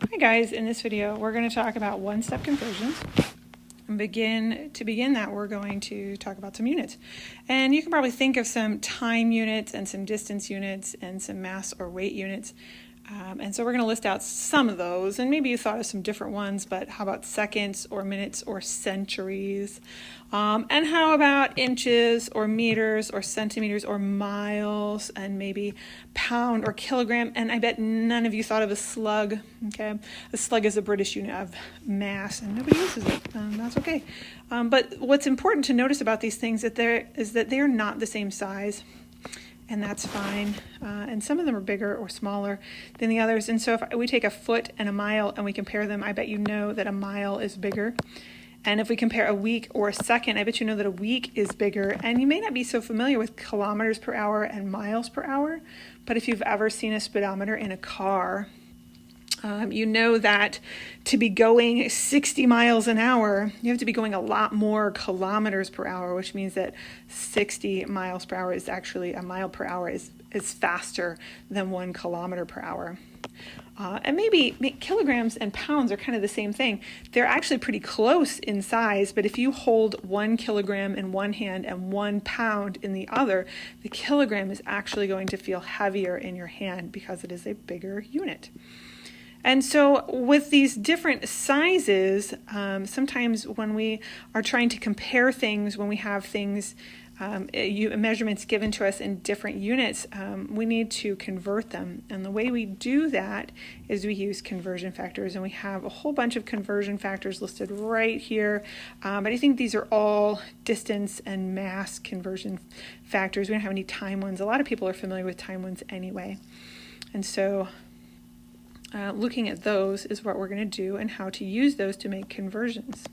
Hi guys, in this video we're going to talk about one-step conversions. And to begin that, we're going to talk about some units. And you can probably think of some time units and some distance units and some mass or weight units. And so we're going to list out some of those, and maybe you thought of some different ones, but how about seconds or minutes or centuries? And how about inches or meters or centimeters or miles, and maybe pound or kilogram? And I bet none of you thought of a slug. Okay, a slug is a British unit of mass, and nobody uses it. That's okay. But what's important to notice about these things is that they are not the same size. And that's fine. And some of them are bigger or smaller than the others. And so if we take a foot and a mile and we compare them, I bet you know that a mile is bigger. And if we compare a week or a second, I bet you know that a week is bigger. And you may not be so familiar with kilometers per hour and miles per hour, but if you've ever seen a speedometer in a car, you know that to be going 60 miles an hour, you have to be going a lot more kilometers per hour, which means that 60 miles per hour is actually, a mile per hour is faster than 1 kilometer per hour. And maybe kilograms and pounds are kind of the same thing. They're actually pretty close in size, but if you hold 1 kilogram in one hand and 1 pound in the other, the kilogram is actually going to feel heavier in your hand because it is a bigger unit. And so with these different sizes, sometimes when we are trying to compare things, when we have things, measurements given to us in different units, we need to convert them. And the way we do that is we use conversion factors. And we have a whole bunch of conversion factors listed right here. But I think these are all distance and mass conversion factors. We don't have any time ones. A lot of people are familiar with time ones anyway. And so looking at those is what we're going to do and how to use those to make conversions.